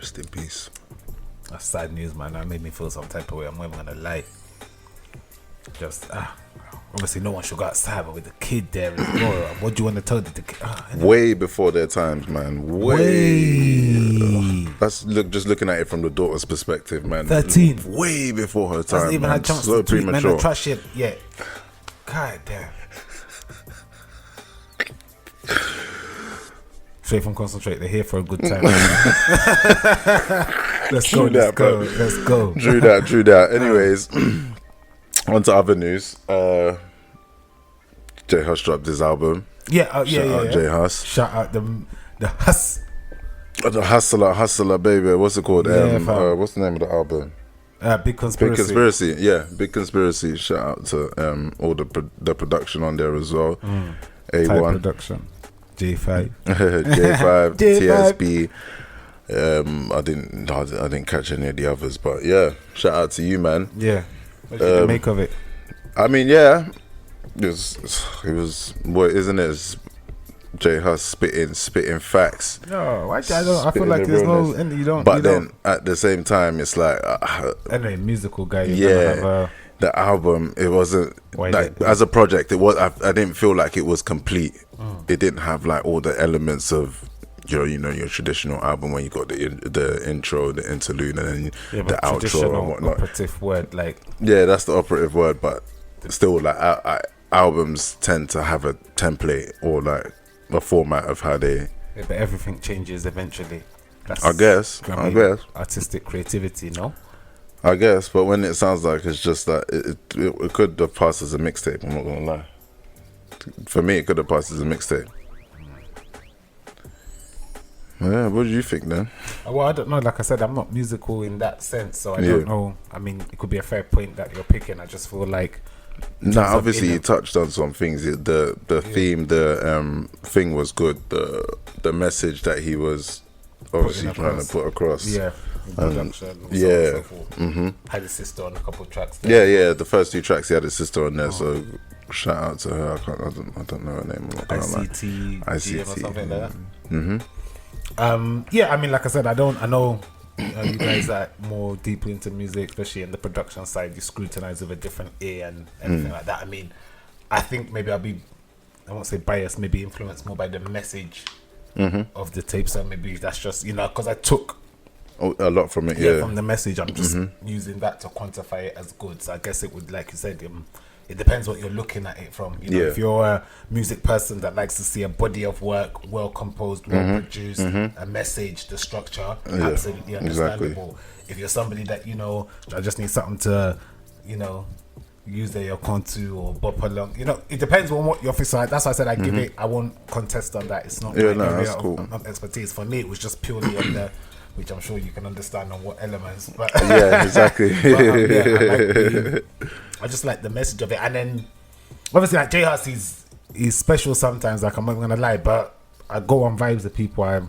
Rest in peace. That's sad news, man. That made me feel some type of way. I'm not even gonna lie. Just obviously no one should go outside, but with the kid there as well, what do you want to tell the kid? Way before their times, man. Way. That's just looking at it from the daughter's perspective, man. 13. Way before her time. Hasn't even had chance so to tweet, premature. man, the trash shit yet. God damn. Straight from Concentrate, they're here for a good time. Let's go. True that. Anyways, on to other news. J Hus dropped his album. Shout out J Hus. Shout out the Hus. The Hustler, baby. What's it called? What's the name of the album? Big Conspiracy. Big Conspiracy. Yeah, Big Conspiracy. Shout out to all the production on there as well. A1 Type production. J5. J5, TSB. I didn't catch any of the others, but yeah, shout out to you, man. Yeah. What did you make of it? I mean, yeah, it was what, isn't it? It's J Hus spitting facts. No, I feel like there's no, and you don't. But then at the same time, it's like anyway, musical guy. Yeah, the album, it wasn't like as a project. It was. I didn't feel like it was complete. It didn't have like all the elements of your traditional album when you got the intro, the interlude, and then the outro and whatnot. Operative word, like that's the operative word. But still, like albums tend to have a template or like a format of how they. Yeah, but everything changes eventually. That's I guess. Artistic creativity, no. I guess, but when it sounds like it's just that it could have passed as a mixtape. I'm not gonna lie. For me, it could have passed as a mixtape. Yeah, what do you think then? Well, I don't know. Like I said, I'm not musical in that sense, so I don't know. I mean, it could be a fair point that you're picking. I just feel like. Obviously, you touched on some things. The theme, the thing was good. The message that he was obviously trying to put across. Yeah. Production. Had his sister on a couple of tracks. Yeah. The first 2 tracks, he had his sister on there. So shout out to her. I don't know her name. ICT or something like that. Mm-hmm. I mean, like I said, I know you guys are more deeply into music, especially in the production side. You scrutinize with a different ear and everything like that. I mean, I think maybe I won't say biased, maybe influenced more by the message of the tape. So maybe that's just because I took a lot from it. From the message. I'm just using that to quantify it as good. So I guess it would, like you said, it depends what you're looking at it from. If you're a music person that likes to see a body of work, well composed, well produced, a message, the structure, absolutely understandable. Exactly. If you're somebody that I just need something to, use your contour or bop along. It depends on what your office like. That's why I said I give it. I won't contest on that. It's not my area of expertise. For me, it was just purely on the. Which I'm sure you can understand on what elements. But exactly. I just like the message of it. And then, obviously, like J Hus, he's special sometimes. Like, I'm not going to lie. But I go on vibes with people. I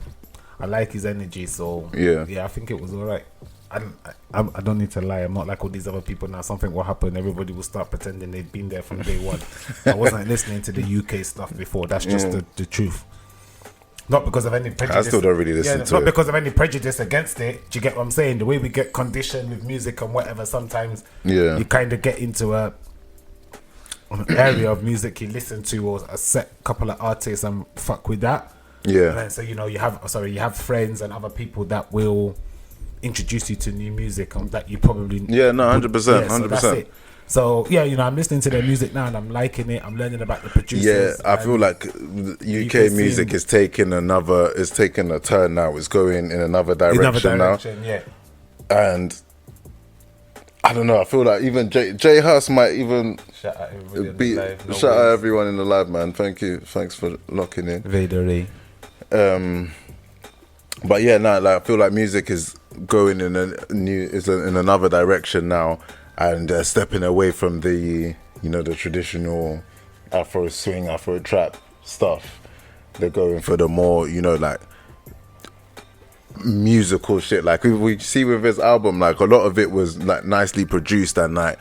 like his energy. So, yeah, I think it was all right. I don't need to lie. I'm not like all these other people now. Something will happen. Everybody will start pretending they've been there from day one. I wasn't listening to the UK stuff before. That's just the truth. Not because of any prejudice. I still don't really listen to it. Not because of any prejudice against it. Do you get what I'm saying? The way we get conditioned with music and whatever, sometimes you kind of get into an area of music you listen to or a set couple of artists and fuck with that. Yeah. And then, so you have friends and other people that will introduce you to new music that you probably 100%. So that's it. So I'm listening to their music now and I'm liking it. I'm learning about the producers. I feel like UK music is taking a turn now. It's going in another direction now. Yeah. And I don't know. I feel like even J Hus might even shout out everyone in the live, man. Thank you. Thanks for locking in. Vader. But I feel like music is going in in another direction now. And stepping away from the traditional Afro swing, Afro trap stuff. They're going for the more, like musical shit. Like we see with his album, like a lot of it was like nicely produced and like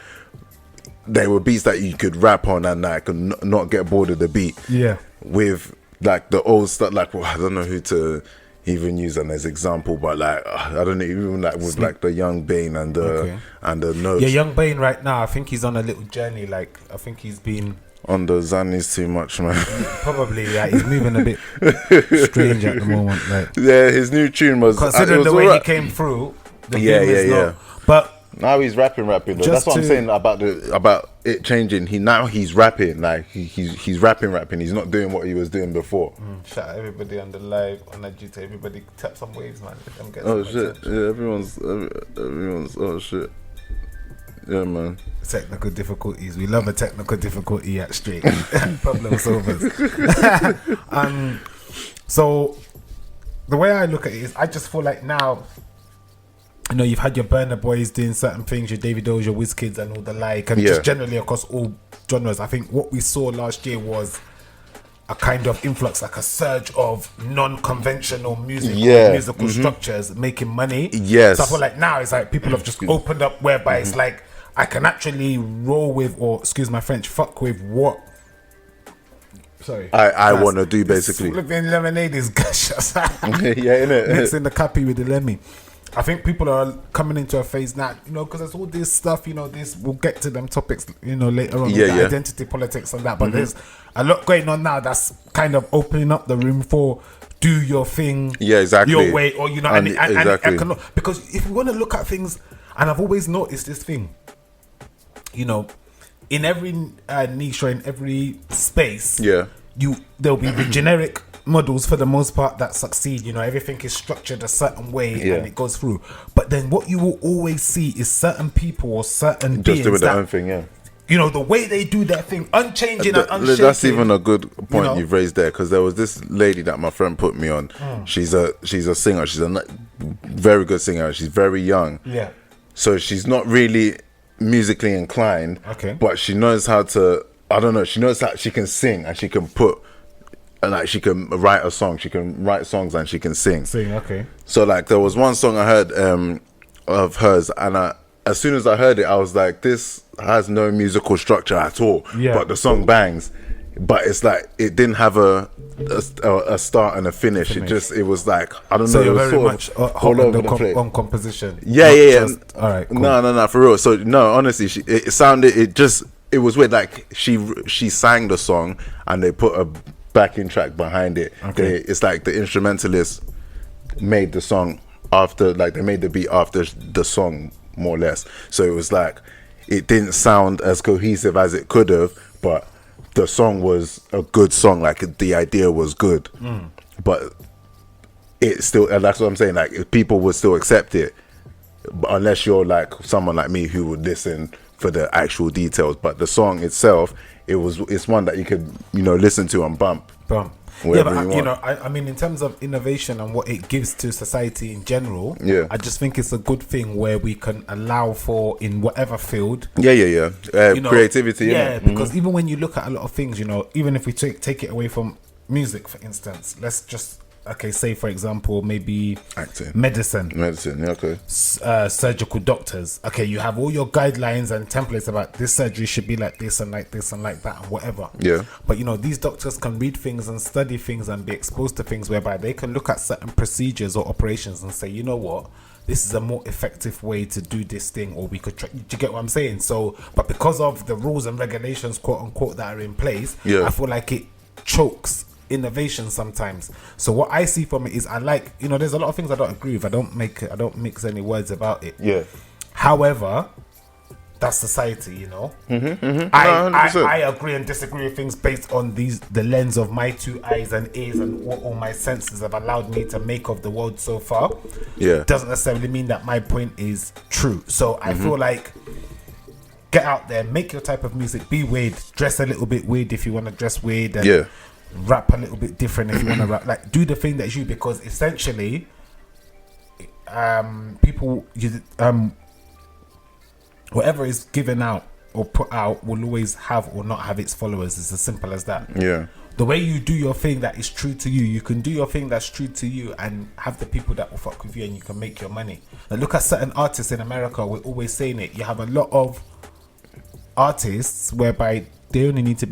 they were beats that you could rap on and like not get bored of the beat. Yeah. With like the old stuff, like I don't know who to even use them as example, but like I don't know, even like with like the Young Bane and the Notes. Yeah, Young Bane right now, I think he's on a little journey. Like I think he's been on the Zannies too much, man. Probably, yeah, he's moving a bit strange at the moment. Like, yeah, his new tune was considering the way he came through. Yeah. But now he's rapping though. That's what I'm saying about it changing. He's rapping, like he's rapping. He's not doing what he was doing before. Shout out everybody on the live on the GT. Everybody tap some waves, man. Oh shit! Yeah, everyone's. Oh shit! Yeah, man. Technical difficulties. We love a technical difficulty at Straight. Problem solvers. So the way I look at it is, I just feel like now, you know, you've had your Burna Boys doing certain things, your Davidos, your WizKids and all the like, and just generally across all genres. I think what we saw last year was a kind of influx, like a surge of non-conventional music, musical structures making money. Yes. So I feel like now it's like people have just opened up whereby it's like I can actually roll with, or excuse my French, fuck with what. Sorry, I want to do basically. Flipping lemonade is gushers. Yeah, innit? Mixing the cappy with the lemmy. I think people are coming into a phase now, you know, because there's all this stuff, you know, we'll get to them topics, you know, later on, identity politics and that, but there's a lot going on now that's kind of opening up the room for do your thing, your way, or, you know, and because if you want to look at things, and I've always noticed this thing, you know, in every niche or in every space, there'll be the generic models for the most part that succeed. You know, everything is structured a certain way and it goes through. But then what you will always see is certain people or certain beings doing their own thing. You know, the way they do their thing, unchanging and unshaken. That's even a good point you've raised there, because there was this lady that my friend put me on. She's a singer. She's a very good singer. She's very young. Yeah. So she's not really musically inclined, but she knows how to, I don't know, she knows how she can sing and she can she can write a song, she can write songs and she can sing. So like there was one song I heard of hers, and as soon as I heard it I was like, this has no musical structure at all, but the song bangs. But it's like it didn't have a start and a finish. It was like, I don't know. So you're very much all over the place on composition. All right. Cool. No, for real. So no, honestly, it was weird. Like she sang the song and they put a backing track behind it. It's like the instrumentalist made the song after, like they made the beat after the song, more or less. So it was like it didn't sound as cohesive as it could have, but the song was a good song, like the idea was good, but it still, and that's what I'm saying, like people would still accept it, unless you're like someone like me who would listen for the actual details. But the song itself, it's one that you could, you know, listen to and bump. Yeah, but you know, I mean, in terms of innovation and what it gives to society in general, I just think it's a good thing where we can allow for, in whatever field, you know, creativity. Because even when you look at a lot of things, you know, even if we take it away from music, for instance, let's just say for example, maybe acting, medicine, surgical doctors. You have all your guidelines and templates about this surgery should be like this and like this and like that and whatever. But you know, these doctors can read things and study things and be exposed to things whereby they can look at certain procedures or operations and say, you know what, this is a more effective way to do this thing, or we could try. Do you get what I'm saying? So, but because of the rules and regulations, quote unquote, that are in place, I feel like it chokes innovation sometimes. So what I see from it is, I like, you know, there's a lot of things I don't agree with. I don't mix any words about it. However, that's society, you know. I agree and disagree with things based on the lens of my two eyes and ears and what all my senses have allowed me to make of the world so far. Doesn't necessarily mean that my point is true. So I feel like, get out there, make your type of music, be weird, dress a little bit weird if you want to dress weird, and rap a little bit different if you want to rap. Like, do the thing that's you, because essentially people, whatever is given out or put out will always have or not have its followers. It's as simple as that. The way you do your thing that is true to you, you can do your thing that's true to you and have the people that will fuck with you, and you can make your money. Like, look at certain artists in America, we're always saying it, you have a lot of artists whereby they only need to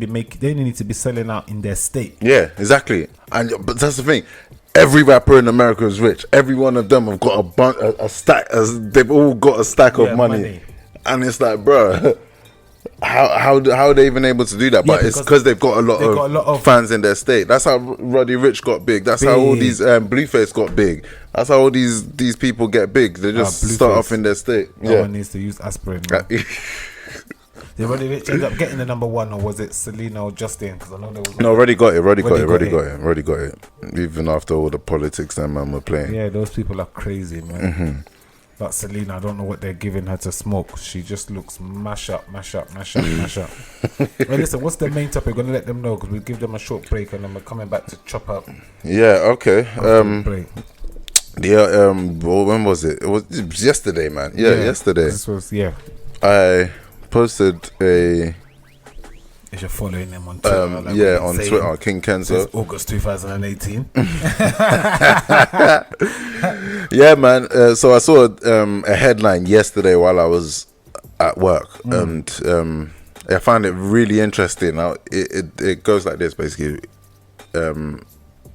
be selling out in their state. Exactly. But that's the thing, every rapper in America is rich. Every one of them have got a stack. They've all got a stack of money. And it's like, bro, how are they even able to do that? But it's because they've got a lot of fans in their state. That's how Roddy Ricch got big. That's how all these Blueface got big. That's how all these people get big. They just start off in their state. No one needs to use aspirin. Did Roddy Ricch end up getting the number one, or was it Selena or Justin? Because I know there was. No, Roddy got it. Even after all the politics that man were playing. Yeah, those people are crazy, man. Mm-hmm. But Selena, I don't know what they're giving her to smoke. She just looks mash up. Well, listen, what's the main topic? We're going to let them know because we'll give them a short break and then we're coming back to chop up. Yeah, okay. Break. Yeah, when was it? It was yesterday, man. Yeah, yesterday. This was, I posted a... If you're following them on Twitter. On Twitter, King Kenzo. August 2018. Yeah, man. So I saw a headline yesterday while I was at work, and I found it really interesting. Now it goes like this, basically. It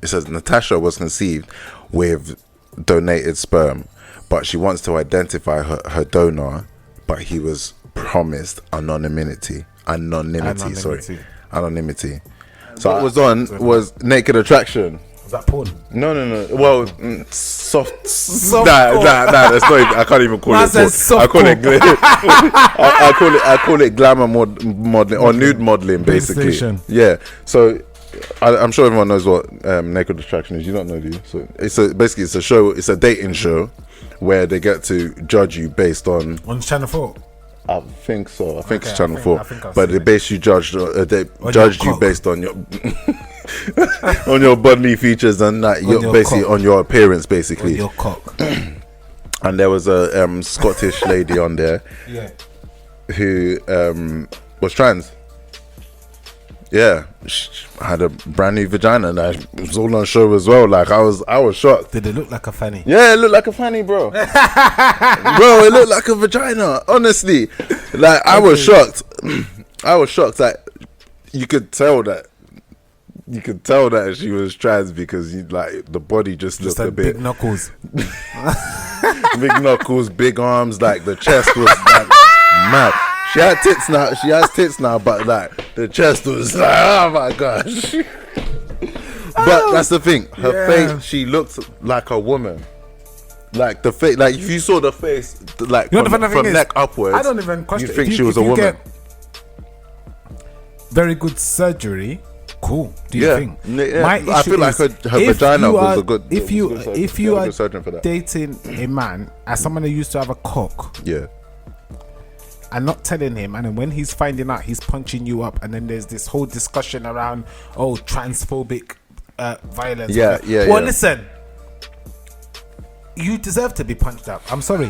says Natasha was conceived with donated sperm, but she wants to identify her donor, but he was promised anonymity. So what was on was Naked Attraction. Was that porn? No. Well, soft. Nah. That's not. I can't even call it porn. I call it glamour modeling or nude modeling, basically. Yeah. So I'm sure everyone knows what Naked Attraction is. You don't know, do you? So basically it's a show. It's a dating show where they get to judge you based on Channel 4. I think so. I think it's Channel 4. But they base you judged. They judged you based on your on your bodily features and that. You're basically on your appearance, basically. On your cock. And there was a Scottish lady on there, who was trans. Yeah, she had a brand new vagina, and it was all on show as well. Like I was shocked. Did it look like a fanny? Yeah, it looked like a fanny, bro. Bro, it looked like a vagina. Honestly, like I was shocked. That you could tell that she was trans because the body just looked a bit big knuckles, big arms. Like the chest was like mad. She had tits now. She has tits now, but like the chest was like, oh my gosh. But that's the thing. Her face, she looked like a woman. Like the face, like if you saw the face, like from neck upwards, I don't even question. You think she was a woman? Very good surgery. Cool. Do you think? Yeah. My issue I feel like her vagina was a good. If you are dating a man as someone who used to have a cock, and not telling him, and then when he's finding out, he's punching you up, and then there's this whole discussion around transphobic violence. Well, listen, you deserve to be punched up. I'm sorry.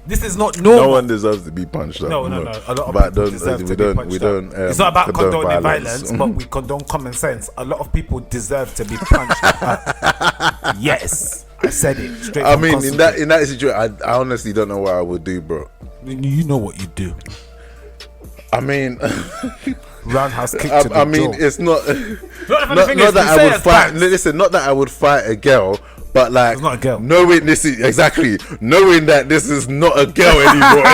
This is not normal. No one deserves to be punched up. No. A lot of people deserve to be punched up. It's not about condoning violence, but we condone common sense. A lot of people deserve to be punched up. Yes. I said it straight. I mean, in that situation, I honestly don't know what I would do, bro. You know what you do. I mean, roundhouse kick to the jaw. It's not that I would fight. Listen, not that I would fight a girl, but like it's not a girl. Knowing that this is not a girl anymore.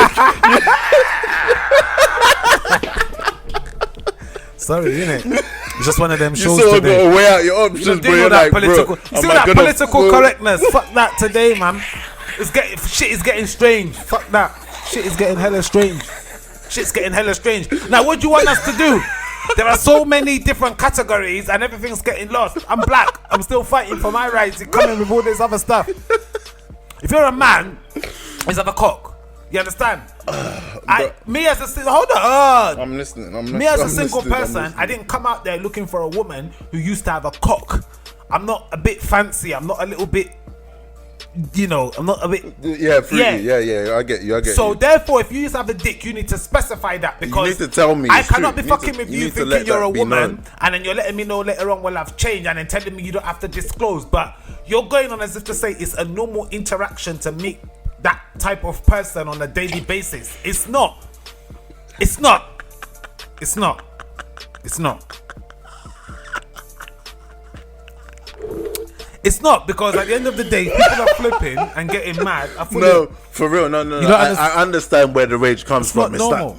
Sorry, innit? It's just one of them shows today. You today. Gotta weigh out your options, bro. You see that political correctness? Fuck that today, man. Shit is getting strange. Fuck that. Shit is getting hella strange. Now, what do you want us to do? There are so many different categories and everything's getting lost. I'm black. I'm still fighting for my rights. You're coming with all this other stuff. If you're a man, you have a cock. You understand? Me as a single person, I didn't come out there looking for a woman who used to have a cock. I'm not a bit fancy. I'm not a little bit, I'm not a bit. Yeah, I get you. So therefore, if you used to have a dick, you need to specify that because you need to tell me. I cannot be fucking with you thinking you're a woman, and then you're letting me know later on, well, I've changed, and then telling me you don't have to disclose. But you're going on as if to say it's a normal interaction to meet that type of person on a daily basis. It's not. It's not, because at the end of the day, people are flipping and getting mad. No, for real, no. I understand where the rage comes from. It's not normal.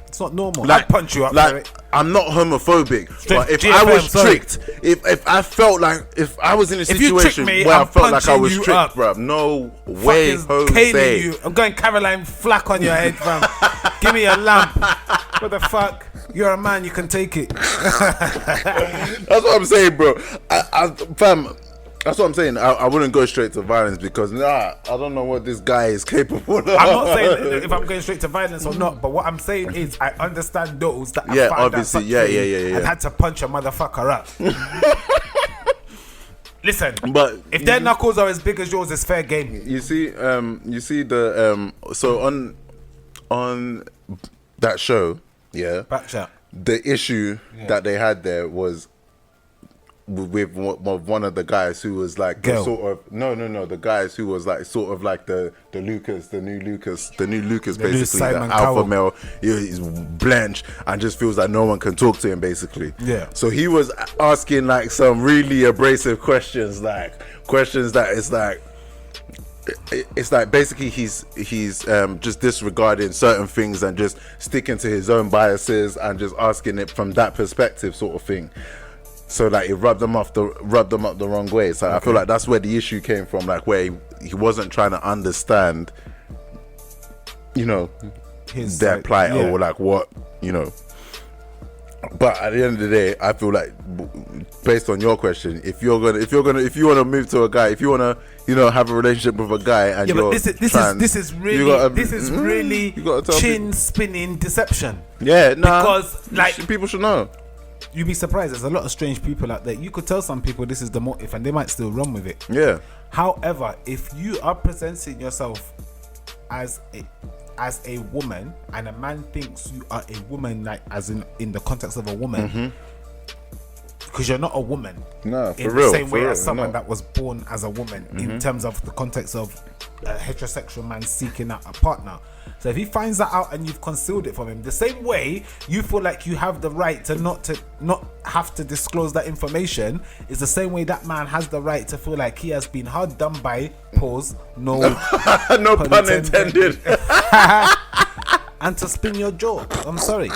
It's not normal. Like, I'd punch you up. Like, I'm not homophobic, but if I was tricked, if I felt like, if I was in a situation where I felt like I was tricked, bro, no way, Jose. You. I'm going Caroline Flack on your head, fam. Give me a lamp. What the fuck? You're a man, you can take it. That's what I'm saying, bro. Fam, that's what I'm saying. I wouldn't go straight to violence, because I don't know what this guy is capable of. I'm not saying if I'm going straight to violence or not, but what I'm saying is I understand those that have found obviously, and had to punch a motherfucker up. Listen, but if their knuckles are as big as yours, it's fair game. You see the so on that show, Backchat. The issue that they had there was with one of the guys who was like the sort of the guys who was like sort of like the new Lucas, basically the alpha male. He's blenched and just feels like no one can talk to him, basically. Yeah. So he was asking like some really abrasive questions, that it's like basically he's just disregarding certain things and just sticking to his own biases and just asking it from that perspective, sort of thing. So like it rubbed them up the wrong way. So I feel like that's where the issue came from, like where he wasn't trying to understand, their plight or like what, But at the end of the day, I feel like, based on your question, if you want to move to a guy, if you want to, have a relationship with a guy, and you're this is really chin spinning deception. Yeah, because like people should know. You'd be surprised. There's a lot of strange people out there. You could tell some people this is the motive, and they might still run with it. Yeah. However, if you are presenting yourself as a woman, and a man thinks you are a woman, like as in the context of a woman, because you're not a woman. No, for in real. The same way as someone that was born as a woman, in terms of the context of a heterosexual man seeking out a partner. So if he finds that out and you've concealed it from him, the same way you feel like you have the right to not have to disclose that information, is the same way that man has the right to feel like he has been hard done by, no pun intended. And to spin your jaw. I'm sorry.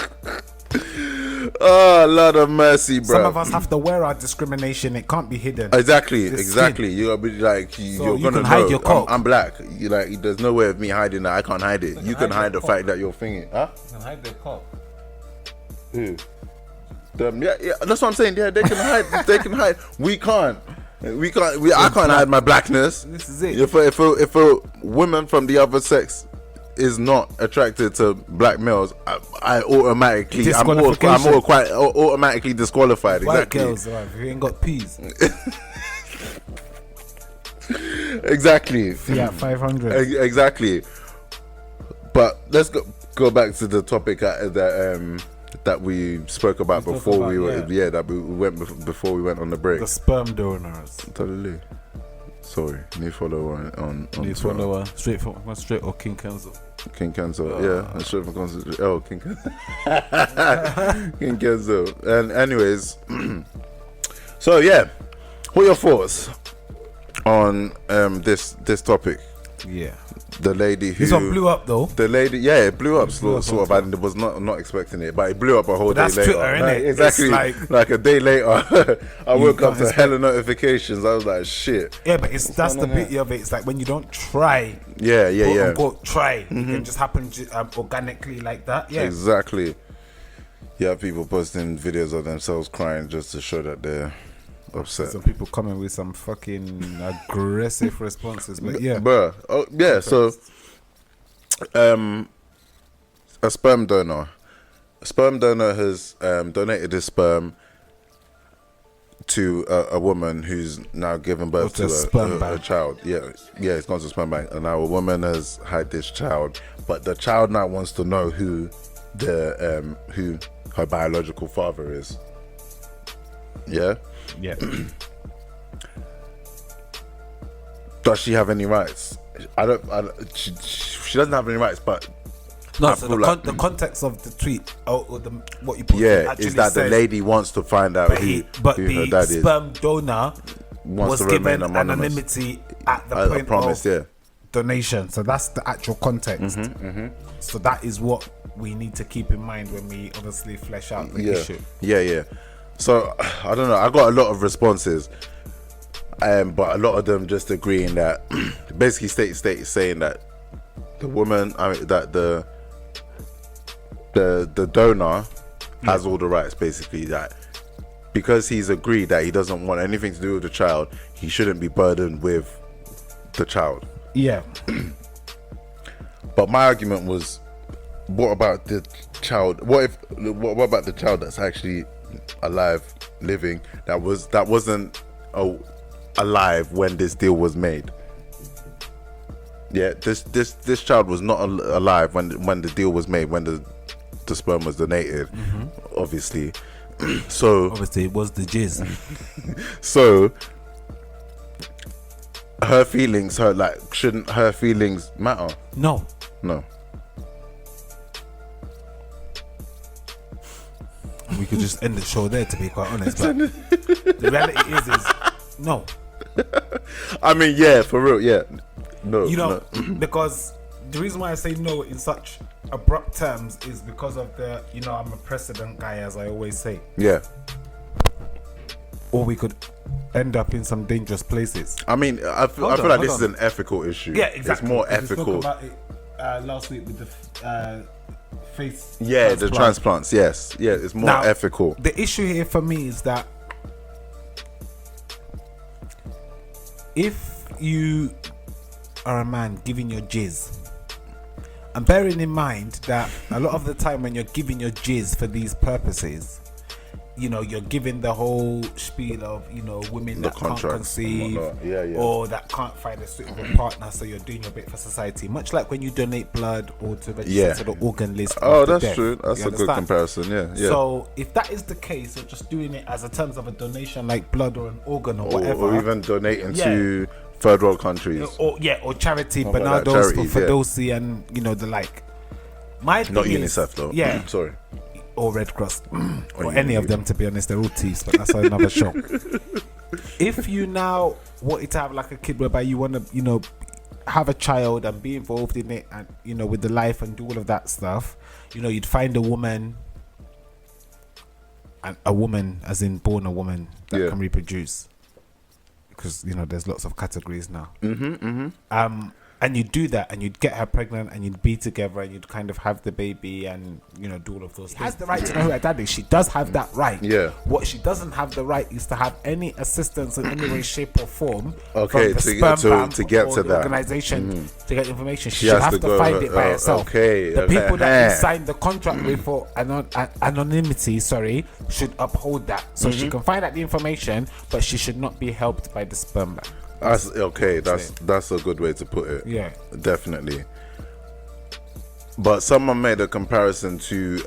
Oh, Lord of mercy, bro. Some of us have to wear our discrimination. It can't be hidden. Exactly. You gotta be like, you're gonna hide your cock. I'm black. You like, there's no way of me hiding that. I can't hide it. You can hide the fact that you're thinking, huh? You can hide their cock. Who? Yeah, that's what I'm saying. Yeah, they can hide. They can hide. We can't. I can't hide my blackness. This is it. If a woman from the other sex is not attracted to black males, I automatically I'm quite automatically disqualified. White exactly. Girls, right? If you ain't got peas. Exactly. Yeah, 500. Exactly. But let's go back to the topic that we spoke about before we went on the break. The sperm donors. Totally. Sorry, new follower on new follower straight or King Kenzo. King Kenzo, yeah, straight from Concentrate. Oh, King Kenzo. And anyways, so yeah, what are your thoughts on this topic? Yeah. The lady who... This one blew up though. The lady, yeah, it blew up sort of. I was not expecting it, but it blew up a whole day later. That's Twitter, innit? Exactly. Like a day later, I woke up to hella notifications. I was like, shit. Yeah, but that's the beauty of it. It's like when you don't try. Yeah. Unquote, try. It can just happen organically like that. Yeah. Exactly. You have people posting videos of themselves crying just to show that they're upset. Some people coming with some fucking aggressive responses, but yeah, bruh. Oh yeah. So, a sperm donor has donated his sperm to a woman who's now given birth to a child. Yeah, it's gone to sperm bank, and now a woman has had this child, but the child now wants to know who her biological father is. Yeah. Does she have any rights? She doesn't have any rights, but no. So the context of the tweet or what you put, is that the lady wants to find out who her dad is. Sperm donor was given anonymity at the point of donation. So that's the actual context. So that is what we need to keep in mind when we obviously flesh out the issue. Yeah. So I don't know. I got a lot of responses, but a lot of them just agreeing that basically state saying that the woman, that the donor has all the rights. Basically, that because he's agreed that he doesn't want anything to do with the child, he shouldn't be burdened with the child. Yeah. But my argument was, what about the child? What about the child that's actually alive, living, that wasn't alive when this deal was made? Yeah, this child was not alive when the deal was made, when the sperm was donated, obviously. So obviously it was the jizz. So her feelings, shouldn't her feelings matter? No. We could just end the show there, to be quite honest. But the reality is no. I mean, yeah, for real, yeah. No, because the reason why I say no in such abrupt terms is because of the, I'm a precedent guy, as I always say. Yeah. Or we could end up in some dangerous places. I mean, I feel like this is an ethical issue. Yeah, exactly. It's more ethical. We spoke about it last week with the face. Yeah, the transplants. Yes, yeah, it's more ethical. The issue here for me is that if you are a man giving your jizz, and bearing in mind that a lot of the time when you're giving your jizz for these purposes, you're giving the whole spiel of, women that can't conceive or that can't find a suitable partner, so you're doing your bit for society. Much like when you donate blood or to register to the organ list. Oh, that's true. That's a good comparison. Yeah. So if that is the case, you're just doing it as a terms of a donation, like blood or an organ or whatever, or even donating to third world countries, or charity, Bernardo's for Fidosi and the like. My thing not UNICEF though. Yeah. Sorry. Or Red Cross, or any of them, to be honest. They're all thieves, but that's another show. If you now wanted to have like a kid whereby you want to, have a child and be involved in it, and with the life and do all of that stuff, you'd find a woman, and a woman as in born a woman that can reproduce, because there's lots of categories now. And you'd do that, and you'd get her pregnant, and you'd be together, and you'd kind of have the baby, and do all of those things. She has the right to know who her dad is. She does have that right. Yeah. What she doesn't have the right is to have any assistance in any way, shape, or form. Okay, from the sperm bank to get or to the that organization to get information. She should have to find it by herself. The people that you signed the contract with for anonymity, should uphold that, so she can find out the information, but she should not be helped by the sperm bank. That's okay. That's a good way to put it. Yeah, definitely. But someone made a comparison to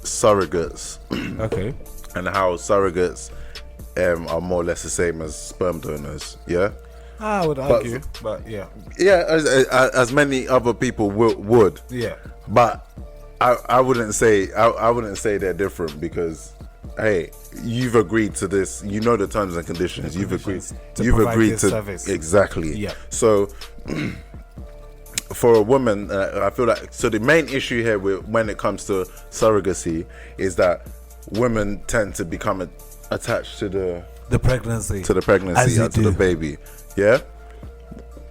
surrogates. Okay. And how surrogates are more or less the same as sperm donors. Yeah. I would argue, but yeah. Yeah, as many other people would. Yeah. But I wouldn't say they're different, because hey, you've agreed to this. The terms and conditions. You've agreed to service. Exactly. Yeah. So, for a woman, I feel like the main issue here when it comes to surrogacy is that women tend to become attached to the pregnancy, and to the baby. Yeah.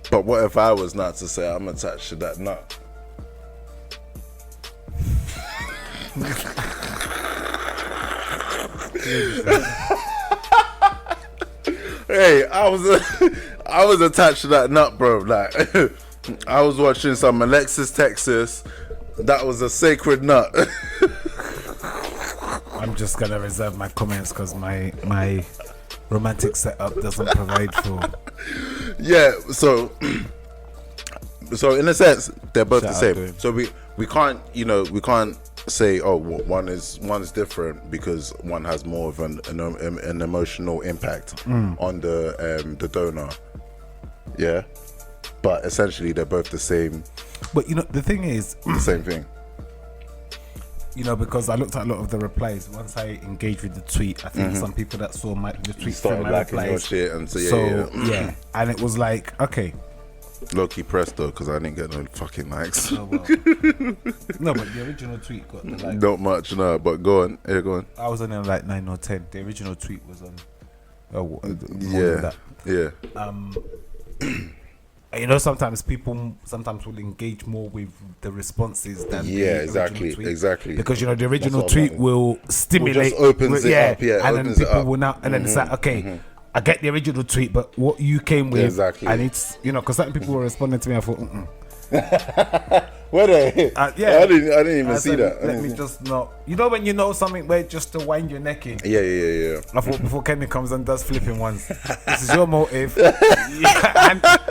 But what if I was not to say I'm attached to that nut? Hey, I was attached to that nut, bro. Like, I was watching some Alexis Texas. That was a sacred nut. I'm just gonna reserve my comments because my romantic setup doesn't provide for. Yeah, so in a sense they're both the same. So we can't say one is different because one has more of an emotional impact on the donor. Yeah, but essentially they're both the same. But the thing is, the same thing. You know, because I looked at a lot of the replies. Once I engaged with the tweet, I think some people that saw the tweet started my liking your replies. shit, and yeah, and it was like, okay. Low-key pressed though, because I didn't get no fucking likes. Oh, well. No, but the original tweet got the likes. Not much, no. But go on, go on. I was on there like 9 or 10. The original tweet was on. More than that. Yeah. You know, sometimes people will engage more with the responses than the original tweet. Exactly. Because you know the original tweet will stimulate, just opens it up, and then people will now, and then it's like, okay, I get the original tweet, but what you came with, and it's, you know, because certain people were responding to me, I thought, Were they? Yeah, I didn't even see that. Let me just not. You know when you know something where just to wind your neck in. Yeah. I thought before Kenny comes and does flipping ones, this is your motive.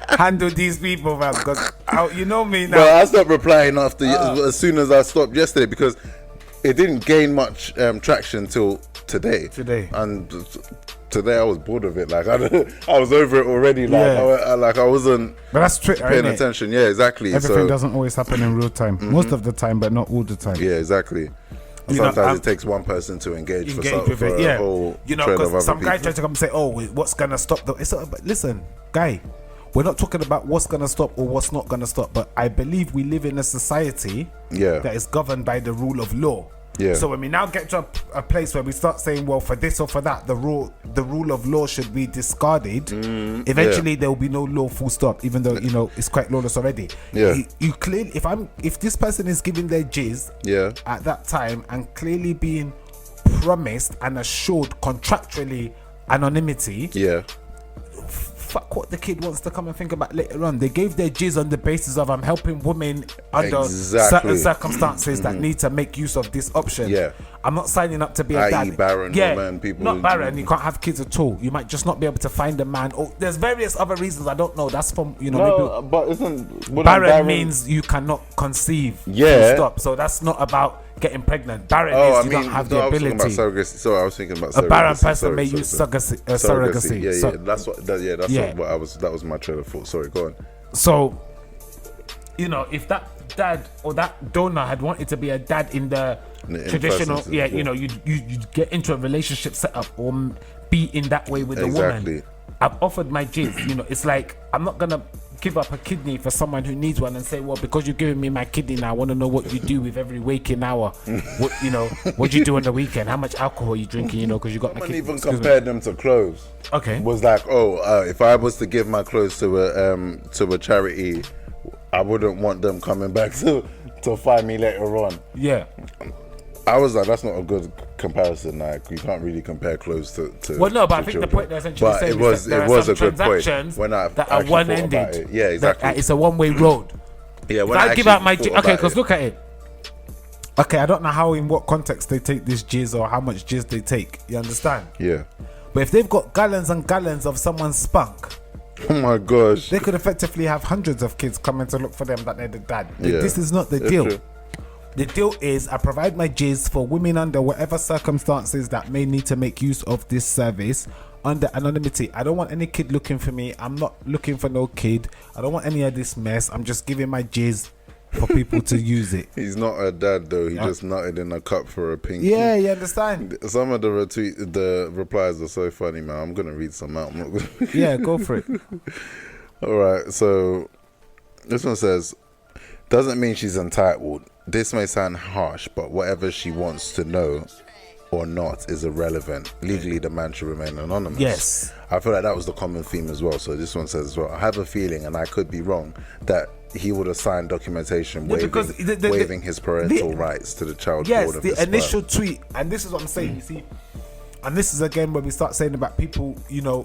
Handle these people, man, because you know me now. Well, I stopped replying after as soon as I stopped yesterday because it didn't gain much traction till today. And today I was bored of it. Like I was over it already. Like I wasn't. But that's Twitter, paying attention. Yeah, exactly. Everything doesn't always happen in real time. Most of the time, but not all the time. Yeah, exactly. And sometimes it takes one person to engage with it. Yeah, a whole you know, because some guy tried to come and say, "Oh, what's gonna stop the?" But listen, guy, we're not talking about what's gonna stop or what's not gonna stop. But I believe we live in a society that is governed by the rule of law. Yeah. So when we now get to a place where we start saying, well, for this or for that, the rule of law should be discarded. Eventually, there will be no law. Full stop. Even though you know it's quite lawless already. Yeah. You clearly, if this person is giving their jizz, at that time and clearly being promised and assured contractually anonymity. Yeah. Fuck what the kid wants to come and think about later on. They gave their jizz on the basis of I'm helping women under certain circumstances that need to make use of this option. Yeah. I'm not signing up to be a dad. Barren woman, people not barren. You can't have kids at all. You might just not be able to find a man. Or there's various other reasons. I don't know. That's from maybe, but isn't barren means you cannot conceive. Yeah. Stop. So that's not about getting pregnant. Barren is you don't have the ability. I was thinking about surrogacy. A barren person may use surrogacy. Yeah. That's what that was my trail of thought. Sorry, go on. So, you know, if that dad or that donor had wanted to be a dad in the traditional, you know, you get into a relationship setup or be in that way with a woman. I've offered my jizz. You know, it's like I'm not gonna give up a kidney for someone who needs one and say, well, because you're giving me my kidney now, I want to know what you do with every waking hour. What do you do on the weekend? How much alcohol are you drinking? You know, because you got my kidney. Even compared them to clothes. Okay. Was like, if I was to give my clothes to a charity, I wouldn't want them coming back to find me later on. Yeah. I was like, that's not a good comparison. Like, you can't really compare clothes to well, no, but I think children. The point they're essentially saying is that there are some transactions that are one-ended. Yeah, exactly. It's a one-way road. Yeah, when I give out my okay, because look at it. Okay, I don't know how, in what context they take this jizz or how much jizz they take. You understand? Yeah. But if they've got gallons and gallons of someone's spunk, oh my gosh, they could effectively have hundreds of kids coming to look for them that they're the dad. Yeah. This is not the deal. True. The deal is I provide my jizz for women under whatever circumstances that may need to make use of this service under anonymity. I don't want any kid looking for me. I'm not looking for no kid. I don't want any of this mess. I'm just giving my jizz for people to use it. He's not a dad though. He just nutted in a cup for a pinky. Yeah, you understand? Some of the replies are so funny, man. I'm gonna read some out. Yeah, go for it. All right, so this one says, doesn't mean she's entitled. This may sound harsh, but whatever she wants to know or not is irrelevant. Legally, the man should remain anonymous. Yes. I feel like that was the common theme as well. So this one says as well, I have a feeling, and I could be wrong, that he would have signed documentation waiving his parental rights to the child. Yes, the initial tweet, and this is what I'm saying, you see, and this is again where we start saying about people, you know,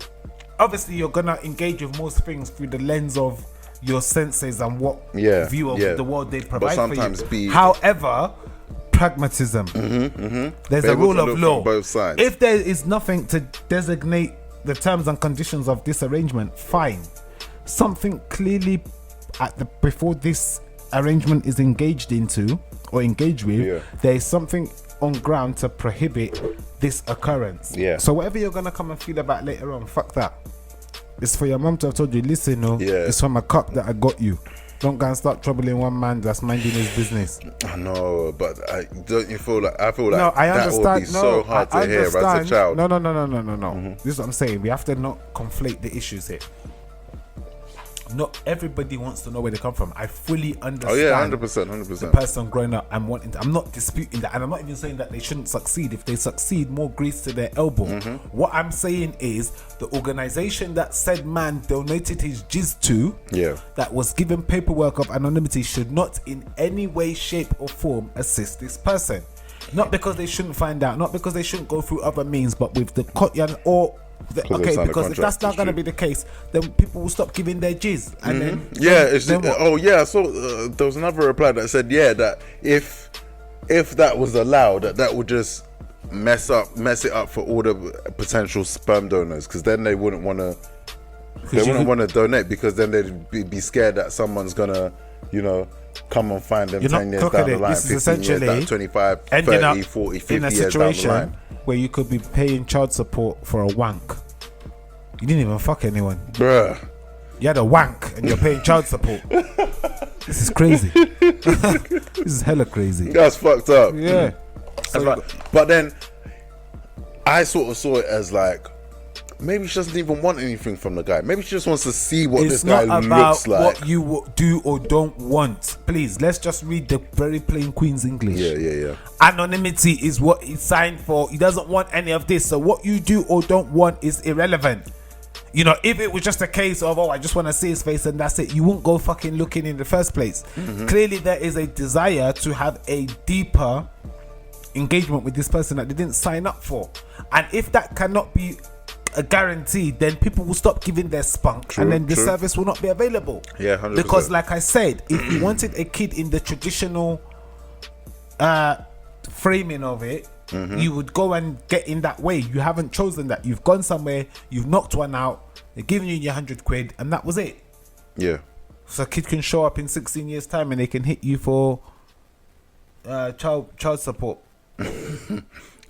obviously you're going to engage with most things through the lens of your senses and what view of the world they provide for you. However, pragmatism. There's a rule of law. Both sides. If there is nothing to designate the terms and conditions of this arrangement, fine. Something clearly before this arrangement is engaged into or engaged with, there is something on ground to prohibit this occurrence. So whatever you're gonna come and feel about later on, fuck that. It's for your mom to have told you, listen, it's from a cup that I got you. Don't go and start troubling one man that's minding his business. I know, but don't you feel like I feel like no, I that understand. would be so hard to hear as a child. No. This is what I'm saying. We have to not conflate the issues here. Not everybody wants to know where they come from. I fully understand. Oh yeah, 100%. The person growing up and wanting to, I'm not disputing that, and I'm not even saying that they shouldn't succeed. If they succeed, more grease to their elbow. What I'm saying is the organization that said man donated his jizz to, that was given paperwork of anonymity, should not in any way, shape, or form assist this person. Not because they shouldn't find out, not because they shouldn't go through other means, but with the Kotyan or. Because if that's not going to be the case, then people will stop giving their jizz. And then, I saw there was another reply that said, that if that was allowed, that would just mess it up for all the potential sperm donors, because then they wouldn't want to donate, because then they'd be scared that someone's gonna, come and find them 10 years down the line, 15 years down, 25, 30, 40, 50 years down the line. Where you could be paying child support for a wank. You didn't even fuck anyone, bruh. You had a wank and you're paying child support. This is crazy. This is hella crazy. That's fucked up. Yeah. But then I sort of saw it as like, maybe she doesn't even want anything from the guy. Maybe she just wants to see what this guy looks like. What you do or don't want. Please, let's just read the very plain Queen's English. Yeah. Anonymity is what he signed for. He doesn't want any of this. So what you do or don't want is irrelevant. If it was just a case of, I just want to see his face and that's it, you won't go fucking looking in the first place. Clearly there is a desire to have a deeper engagement with this person that they didn't sign up for. And if that cannot be a guarantee, then people will stop giving their spunk, and then the service will not be available. 100%. Because like I said, if you wanted a kid in the traditional framing of it, you would go and get in that way. You haven't chosen that. You've gone somewhere, you've knocked one out, they're giving you your 100 quid, and that was it. So a kid can show up in 16 years time and they can hit you for child support.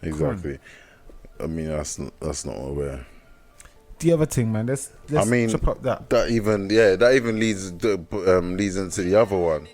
Exactly. I mean, that's not what we're. The other thing, man. Let's chop up that. That even leads into the other one.